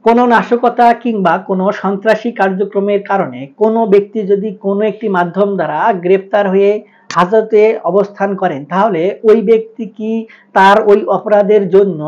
কোনো নাশকতা কিংবা কোনো সন্ত্রাসী কার্যক্রমের কারণে কোনো ব্যক্তি যদি কোনো একটি মাধ্যম দ্বারা গ্রেপ্তার হয়ে হাজতে অবস্থান করেন, তাহলে ওই ব্যক্তি কি তার ওই অপরাধের জন্য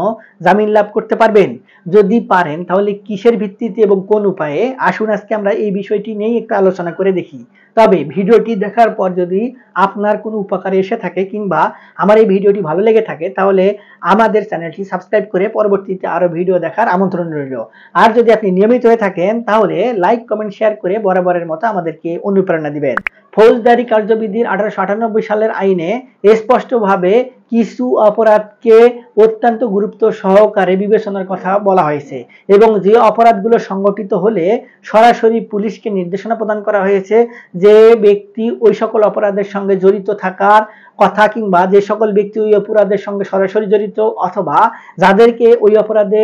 জামিন লাভ করতে পারবেন? যদি পারেন তাহলে কিসের ভিত্তিতে এবং কোন উপায়ে? আসুন আজকে আমরা এই বিষয়টি নিয়েই একটু আলোচনা করে দেখি। তবে ভিডিওটি দেখার পর যদি আপনার কোনো উপকারে এসে থাকে কিংবা আমার এই ভিডিওটি ভালো লেগে থাকে, তাহলে আমাদের চ্যানেলটি সাবস্ক্রাইব করে পরবর্তীতে আরো ভিডিও দেখার আমন্ত্রণ রইল। আর যদি আপনি নিয়মিত হয়ে থাকেন তাহলে লাইক, কমেন্ট, শেয়ার করে বরাবরের মতো আমাদেরকে অনুপ্রেরণা দিবেন। ফৌজদারি কার্যবিধির 1898 সালের আইনে স্পষ্টভাবে কিছু অপরাধকে অত্যন্ত গুরুত্ব সহকারে বিবেচনার কথা বলা হয়েছে এবং যে অপরাধগুলো সংগঠিত হলে সরাসরি পুলিশকে নির্দেশনা প্রদান করা হয়েছে যে ব্যক্তি ওই সকল অপরাধের সঙ্গে জড়িত থাকার কথা কিংবা যে সকল ব্যক্তি ওই অপরাধের সঙ্গে সরাসরি জড়িত অথবা যাদেরকে ওই অপরাধে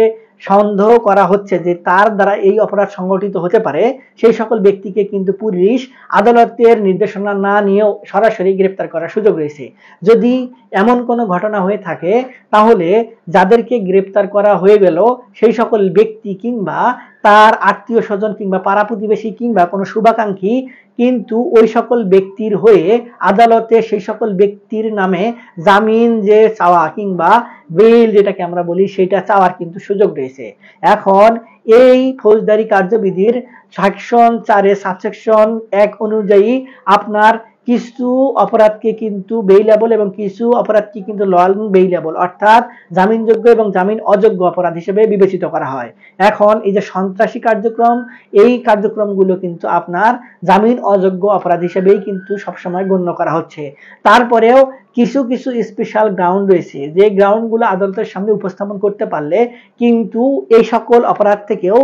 সন্দেহ করা হচ্ছে যে তার দ্বারা এই অপরাধ সংগঠিত হতে পারে, সেই সকল ব্যক্তিকে কিন্তু পুলিশ আদালতের নির্দেশনা না নিয়েও সরাসরি গ্রেপ্তার করার সুযোগ রয়েছে। যদি এমন কোনো ঘটনা হয়ে থাকে তাহলে যাদেরকে গ্রেপ্তার করা হয়ে গেল সেই সকল ব্যক্তি কিংবা তার আত্মীয় স্বজন কিংবা পাড়া প্রতিবেশী কিংবা কোনো শুভাকাঙ্ক্ষী কিন্তু ওই সকল ব্যক্তির হয়ে আদালতে সেই সকল ব্যক্তির নামে জামিন যে চাওয়া কিংবা বেইল যেটাকে আমরা বলি সেটা চাওয়ার কিন্তু সুযোগ রয়েছে। এখন এই ফৌজদারি কার্যবিধির সেকশন 4 এর সাবসেকশন 1 অনুযায়ী আপনার কিছু অপরাধকে কিন্তু বেইলেবল এবং কিছু অপরাধকে কিন্তু নন বেইলেবল অর্থাৎ জামিনযোগ্য এবং জামিন অযোগ্য অপরাধ হিসেবে বিবেচিত করা হয়। এখন এই যে সন্ত্রাসী কার্যক্রম, এই কার্যক্রমগুলো কিন্তু আপনার জামিন অযোগ্য অপরাধ হিসেবেই কিন্তু সবসময় গণ্য করা হচ্ছে। তারপরেও কিছু কিছু স্পেশাল গ্রাউন্ড রয়েছে যে গ্রাউন্ডগুলো আদালতের সামনে উপস্থাপন করতে পারলে কিন্তু এই সকল অপরাধ থেকেও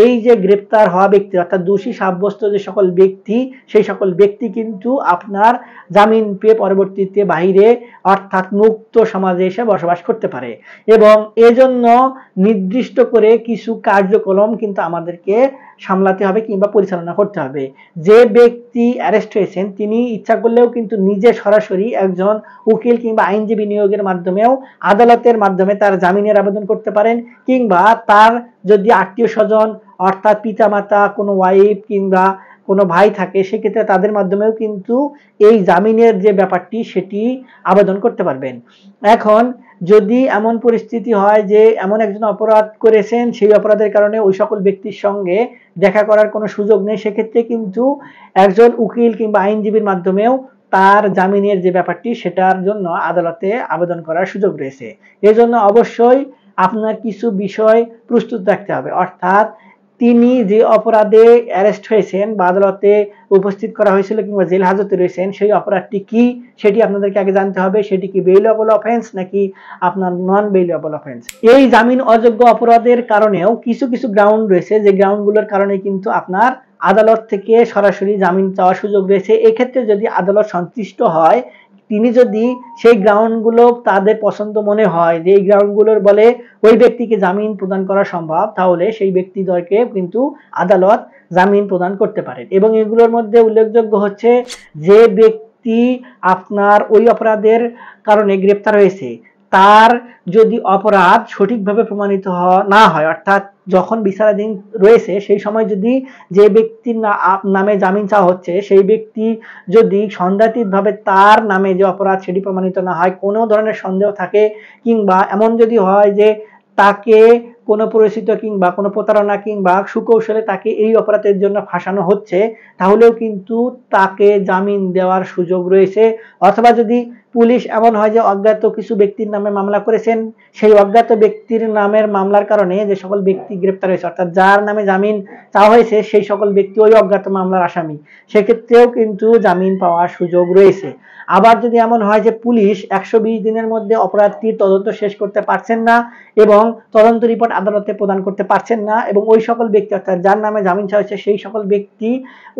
এই যে গ্রেপ্তার হওয়া ব্যক্তি অর্থাৎ দোষী সাব্যস্ত যে সকল ব্যক্তি, সেই সকল ব্যক্তি কিন্তু আপনার জামিন পেয়ে পরবর্তীতে বাইরে অর্থাৎ মুক্ত সমাজে এসে বসবাস করতে পারে। এবং এজন্য নির্দিষ্ট করে কিছু কার্যক্রম কিন্তু আমাদেরকে সামলাতে হবে কিংবা পরিচালনা করতে হবে। যে ব্যক্তি অ্যারেস্ট হয়েছেন তিনি ইচ্ছা করলেও কিন্তু নিজে সরাসরি একজন উকিল কিংবা আইনজীবী নিয়োগের মাধ্যমেও আদালতের মাধ্যমে তার জামিনের আবেদন করতে পারেন কিংবা তার যদি আত্মীয় স্বজন অর্থাৎ পিতামাতা, কোনো ওয়াইফ কিংবা কোনো ভাই থাকে সেক্ষেত্রে তাদের মাধ্যমেও কিন্তু এই জামিনের যে ব্যাপারটি সেটি আবেদন করতে পারবেন। এখন যদি এমন পরিস্থিতি হয় যে এমন একজন অপরাধ করেছেন সেই অপরাধের কারণে ওই সকল ব্যক্তির সঙ্গে দেখা করার কোনো সুযোগ নেই, সেক্ষেত্রে কিন্তু একজন উকিল কিংবা আইনজীবীর মাধ্যমেও তার জামিনের যে ব্যাপারটি সেটার জন্য আদালতে আবেদন করার সুযোগ রয়েছে। এজন্য অবশ্যই আপনার কিছু বিষয় প্রস্তুত রাখতে হবে, অর্থাৎ তিনি যে অপরাধে অ্যারেস্ট হয়েছেন বা আদালতে উপস্থিত করা হয়েছিল কিংবা জেল হাজতে রয়েছেন সেই অপরাধটি কি সেটি আপনাদেরকে আগে জানতে হবে। সেটি কি বেইলেবল অফেন্স নাকি আপনার নন বেইলেবল অফেন্স। এই জামিন অযোগ্য অপরাধের কারণেও কিছু কিছু গ্রাউন্ড রয়েছে যে গ্রাউন্ডগুলোর কারণে কিন্তু আপনার আদালত থেকে সরাসরি জামিন চাওয়ার সুযোগ রয়েছে। এক্ষেত্রে যদি আদালত সন্তুষ্ট হয়, তিনি যদি সেই গ্রাউন্ডগুলো তাদের পছন্দ মনে হয় যে এই গ্রাউন্ডগুলোর বলে ওই ব্যক্তিকে জামিন প্রদান করা সম্ভব, তাহলে সেই ব্যক্তিদেরকে কিন্তু আদালত জামিন প্রদান করতে পারেন। এবং এগুলোর মধ্যে উল্লেখযোগ্য হচ্ছে যে ব্যক্তি আপনার ওই অপরাধের কারণে গ্রেপ্তার হয়েছে তার যদি অপরাধ সঠিকভাবে প্রমাণিত না হয় অর্থাৎ যখন বিচারাধীন রয়েছে সেই সময় যদি যে ব্যক্তির নামে জামিন চাওয়া হচ্ছে সেই ব্যক্তি যদি সন্দেহাতীতভাবে তার নামে যে অপরাধ সেটি প্রমাণিত না হয়, কোনো ধরনের সন্দেহ থাকে কিংবা এমন যদি হয় যে তাকে কোনো পরিচিত কিংবা কোনো প্রতারণা কিংবা সুকৌশলে তাকে এই অপরাধের জন্য ফাঁসানো হচ্ছে, তাহলেও কিন্তু তাকে জামিন দেওয়ার সুযোগ রয়েছে। অথবা যদি পুলিশ এমন হয় যে অজ্ঞাত কিছু ব্যক্তির নামে মামলা করেছেন, সেই অজ্ঞাত ব্যক্তির নামের মামলার কারণে যে সকল ব্যক্তি গ্রেপ্তার হয়েছে অর্থাৎ যার নামে জামিন চাওয়া হয়েছে সেই সকল ব্যক্তি ওই অজ্ঞাত মামলার আসামি, সেক্ষেত্রেও কিন্তু জামিন পাওয়ার সুযোগ রয়েছে। আবার যদি এমন হয় যে পুলিশ 120 দিনের মধ্যে অপরাধটির তদন্ত শেষ করতে পারছেন না এবং তদন্ত রিপোর্ট আদালতে প্রদান করতে পারছেন না এবং ওই সকল ব্যক্তি অর্থাৎ যার নামে জামিন চাওয়া হয়েছে সেই সকল ব্যক্তি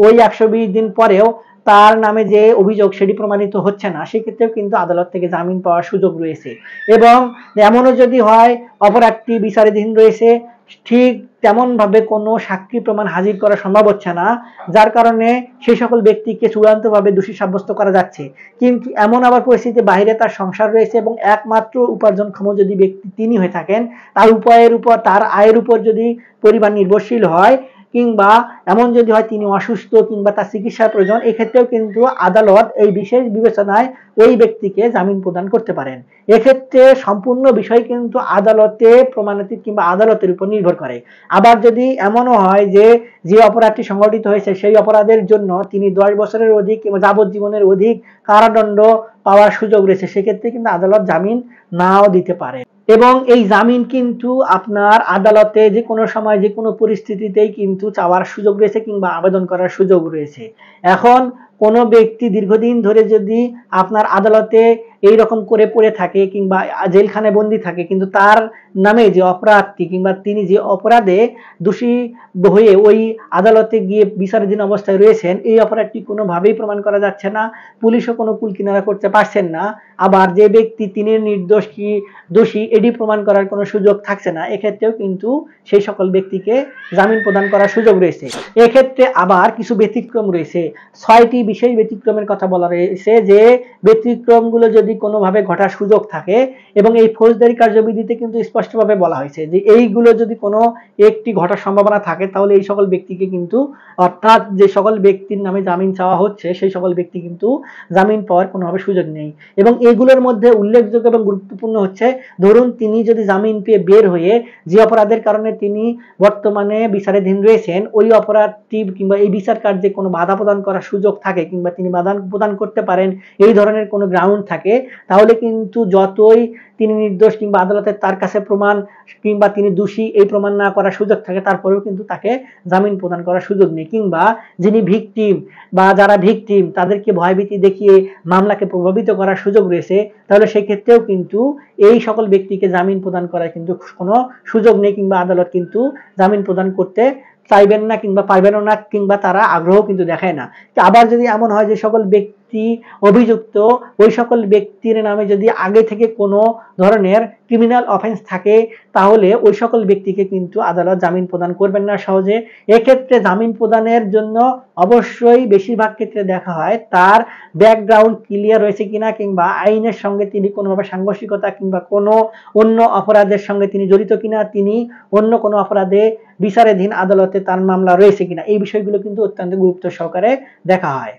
ওই 120 দিন পরেও তার নামে যে অভিযোগ সেটি প্রমাণিত হচ্ছে না, সেক্ষেত্রেও কিন্তু আদালত থেকে জামিন পাওয়ার সুযোগ রয়েছে। এবং এমনও যদি হয় অপরাধটি বিচারাধীন রয়েছে ঠিক তেমন ভাবে কোনো সাক্ষী প্রমাণ হাজির করা সম্ভব হচ্ছে না, যার কারণে সেই সকল ব্যক্তিকে চূড়ান্তভাবে দোষী সাব্যস্ত করা যাচ্ছে। কিন্তু এমন আবার পরিস্থিতি, বাইরে তার সংসার রয়েছে এবং একমাত্র উপার্জনক্ষম যদি ব্যক্তি তিনি হয়ে থাকেন, তার উপায়ের উপর, তার আয়ের উপর যদি পরিবার নির্ভরশীল হয়, কিংবা এমন যদি হয় তিনি অসুস্থ কিংবা তার চিকিৎসার প্রয়োজন, এক্ষেত্রেও কিন্তু আদালত এই বিশেষ বিবেচনায় ওই ব্যক্তিকে জামিন প্রদান করতে পারেন। এক্ষেত্রে সম্পূর্ণ বিষয় কিন্তু আদালতে প্রমাণাতীত কিংবা আদালতের উপর নির্ভর করে। আবার যদি এমনও হয় যে যে অপরাধটি সংঘটিত হয়েছে সেই অপরাধের জন্য তিনি 10 বছরের অধিক কিংবা যাবজ্জীবনের অধিক কারাদণ্ড পাওয়ার সুযোগ রয়েছে, সেক্ষেত্রে কিন্তু আদালত জামিন নাও দিতে পারে। এবং এই জামিন কিন্তু আপনার আদালতে যে কোনো সময় যে কোনো পরিস্থিতিতেই কিন্তু চাওয়ার সুযোগ রয়েছে কিংবা আবেদন করার সুযোগ রয়েছে। এখন কোনো ব্যক্তি দীর্ঘদিন ধরে যদি আপনার আদালতে এই রকম করে পড়ে থাকে কিংবা জেলখানায় বন্দী থাকে, কিন্তু তার নামে যে অপরাধটি কিংবা তিনি যে অপরাধে দোষী হয়ে ওই আদালতে গিয়ে বিচারাধীন অবস্থায় রয়েছেন, এই অপরাধটি কোনোভাবেই প্রমাণ করা যাচ্ছে না, পুলিশও কোনো কুল কিনারা করতে পারছেন না, আবার যে ব্যক্তি তিনি নির্দোষ কি দোষী এটি প্রমাণ করার কোনো সুযোগ থাকছে না, এক্ষেত্রেও কিন্তু সেই সকল ব্যক্তিকে জামিন প্রদান করার সুযোগ রয়েছে। এক্ষেত্রে আবার কিছু ব্যতিক্রম রয়েছে। 6টি বিশেষ ব্যতিক্রমের কথা বলা রয়েছে, যে ব্যতিক্রমগুলো যদি কোনোভাবে ঘটার সুযোগ থাকে, এবং এই ফৌজদারি কার্যবিধিতে কিন্তু স্পষ্টভাবে বলা হয়েছে যে এইগুলো যদি কোনো একটি ঘটার সম্ভাবনা থাকে, তাহলে এই সকল ব্যক্তিকে কিন্তু, অর্থাৎ যে সকল ব্যক্তির নামে জামিন চাওয়া হচ্ছে সেই সকল ব্যক্তি কিন্তু জামিন পাওয়ার কোনোভাবে সুযোগ নেই। এবং এগুলোর মধ্যে উল্লেখযোগ্য এবং গুরুত্বপূর্ণ হচ্ছে, ধরুন তিনি যদি জামিন পেয়ে বের হয়ে যে অপরাধের কারণে তিনি বর্তমানে বিচারাধীন রয়েছেন, ওই অপরাধটি কিংবা এই বিচার কার্যে কোনো বাধা প্রদান করার সুযোগ থাকে কিংবা তিনি বাধা প্রদান করতে পারেন, এই ধরনের কোনো গ্রাউন্ড থাকে, তাহলে কিন্তু যতই তিনি নির্দোষ কিংবা আদালতের তার কাছে প্রমাণ কিংবা তিনি দোষী এই প্রমাণ না করার সুযোগ থাকে, তারপরেও কিন্তু তাকে জামিন প্রদান করার সুযোগ নেই। কিংবা যিনি ভিকটিম বা যারা ভিকটিম তাদেরকে ভয়ভীতি দেখিয়ে মামলাকে প্রভাবিত করার সুযোগ রয়েছে, তাহলে সেক্ষেত্রেও কিন্তু এই সকল ব্যক্তিকে জামিন প্রদান করার কিন্তু কোনো সুযোগ নেই, কিংবা আদালত কিন্তু জামিন প্রদান করতে চাইবেন না কিংবা পারবেন না, কিংবা তারা আগ্রহ কিন্তু দেখায় না। আবার যদি এমন হয় যে সকল ব্যক্তি অভিযুক্ত, ওই সকল ব্যক্তির নামে যদি আগে থেকে কোনো ধরনের ক্রিমিনাল অফেন্স থাকে, তাহলে ওই সকল ব্যক্তিকে কিন্তু আদালত জামিন প্রদান করবেন না সহজে। এক্ষেত্রে জামিন প্রদানের জন্য অবশ্যই বেশিরভাগ ক্ষেত্রে দেখা হয় তার ব্যাকগ্রাউন্ড ক্লিয়ার রয়েছে কিনা, কিংবা আইনের সঙ্গে তিনি কোনোভাবে সাংঘর্ষিকতা কিংবা কোনো অন্য অপরাধের সঙ্গে তিনি জড়িত কিনা, তিনি অন্য কোনো অপরাধে বিচারাধীন আদালতে তার মামলা রয়েছে কিনা, এই বিষয়গুলো কিন্তু অত্যন্ত গুরুত্ব সহকারে দেখা হয়।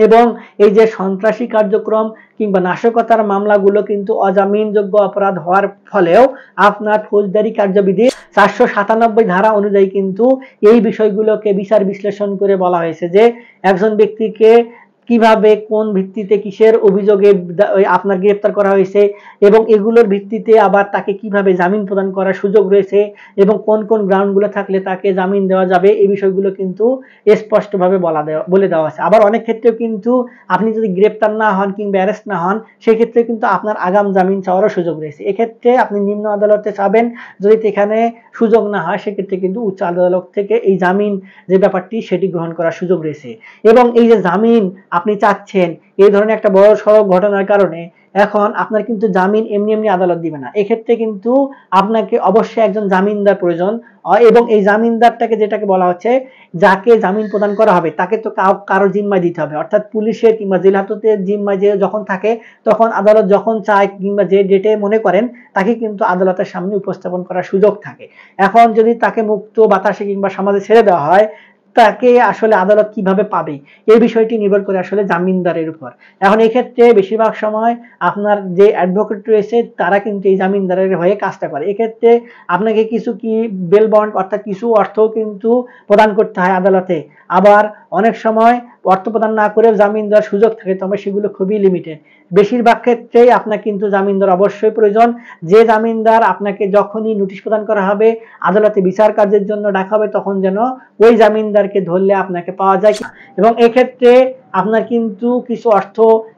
এবং এই যে সন্ত্রাসী কার্যক্রম কিংবা নাশকতার মামলাগুলো কিন্তু অজামিনযোগ্য অপরাধ হওয়ার ফলেও আপনার ফৌজদারি কার্যবিধি 497 ধারা অনুযায়ী কিন্তু এই বিষয়গুলোকে বিচার বিশ্লেষণ করে বলা হয়েছে যে একজন ব্যক্তিকে কিভাবে কোন ভিত্তিতে কিসের অভিযোগে আপনার গ্রেফতার করা হয়েছে, এবং এগুলোর ভিত্তিতে আবার তাকে কিভাবে জামিন প্রদান করার সুযোগ রয়েছে, এবং কোন কোন গ্রাউন্ডগুলো থাকলে তাকে জামিন দেওয়া যাবে, এই বিষয়গুলো কিন্তু স্পষ্টভাবে বলে দেওয়া আছে। আবার অনেক ক্ষেত্রেও কিন্তু আপনি যদি গ্রেফতার না হন কিংবা অ্যারেস্ট না হন, সেক্ষেত্রে কিন্তু আপনার আগাম জামিন চাওয়ারও সুযোগ রয়েছে। এক্ষেত্রে আপনি নিম্ন আদালতে চাবেন, যদি সেখানে সুযোগ না হয় সেক্ষেত্রে কিন্তু উচ্চ আদালত থেকে এই জামিন যে ব্যাপারটি সেটি গ্রহণ করার সুযোগ রয়েছে। এবং এই যে জামিন আপনি চাচ্ছেন, এই ধরনের একটা বড় সড়ক ঘটনার কারণে এখন আপনার কিন্তু জামিন এমনি এমনি আদালত দিবে না, এক্ষেত্রে কিন্তু আপনাকে অবশ্যই একজন জামিনদার প্রয়োজন। এবং এই জামিনদারটাকে, যেটাকে বলা হচ্ছে যাকে জামিন প্রদান করা হবে, তাকে তো কারো জিম্মায় দিতে হবে, অর্থাৎ পুলিশের কিংবা জেল হাজতের জিম্মায় যে যখন থাকে, তখন আদালত যখন চায় কিংবা যে ডেটে মনে করেন, তাকে কিন্তু আদালতের সামনে উপস্থাপন করার সুযোগ থাকে। এখন যদি তাকে মুক্ত বাতাসে কিংবা সমাজে ছেড়ে দেওয়া হয়, তাকে আসলে আদালত কিভাবে পাবে, এই বিষয়টি নির্ভর করে আসলে জামিনদারের উপর। এখন এই ক্ষেত্রে বেশিরভাগ সময় আপনার যে অ্যাডভোকেট রয়েছে তারা কিন্তু এই জামিনদারের হয়ে কাজটা করে। এক্ষেত্রে আপনাকে কিছু কি বেল বন্ড অর্থাৎ কিছু অর্থ কিন্তু প্রদান করতে হয় আদালতে, আবার অনেক সময় অর্থ প্রদান না করে জামিন দেওয়ার সুযোগ থাকে, তবে সেগুলো খুবই লিমিটেড। বেশিরভাগ ক্ষেত্রেই আপনার কিন্তু জামিনদার অবশ্যই প্রয়োজন। যে জামিনদার আপনাকে যখনই নোটিশ প্রদান করা হবে, আদালতে বিচার কার্যের জন্য ডাকা হবে, তখন যেন ওই জামিনদারকে ধরলে আপনাকে পাওয়া যায়। এবং এক্ষেত্রে আপনার কিন্তু কিছু অর্থ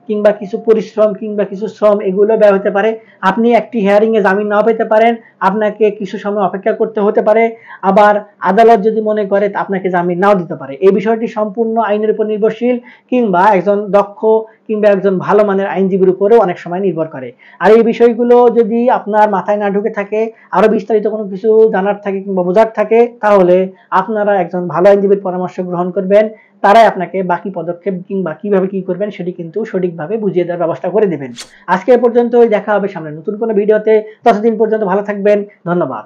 কিংবা কিছু পরিশ্রম কিংবা কিছু শ্রম এগুলো ব্যয় হতে পারে। আপনি একটি হিয়ারিং এ জামিন নাও পেতে পারেন, আপনাকে কিছু সময় অপেক্ষা করতে হতে পারে, আবার আদালত যদি মনে করে আপনাকে জামিন নাও দিতে পারে। এই বিষয়টি সম্পূর্ণ আইনের উপর নির্ভরশীল, কিংবা একজন দক্ষ কিংবা একজন ভালো মানের আইনজীবীর উপরেও অনেক সময় নির্ভর করে। আর এই বিষয়গুলো যদি আপনার মাথায় না ঢুকে থাকে, আরো বিস্তারিত কোনো কিছু জানার থাকে কিংবা বোঝার থাকে, তাহলে আপনারা একজন ভালো আইনজীবীর পরামর্শ গ্রহণ করবেন। তারাই আপনাকে বাকি পদক্ষেপ কিংবা কিভাবে কি করবেন সেটি কিন্তু সঠিকভাবে বুঝিয়ে দেওয়ার ব্যবস্থা করে দেবেন। আজকে এ পর্যন্তই, দেখা হবে সামনে নতুন কোনো ভিডিওতে। ততদিন পর্যন্ত ভালো থাকবেন। ধন্যবাদ।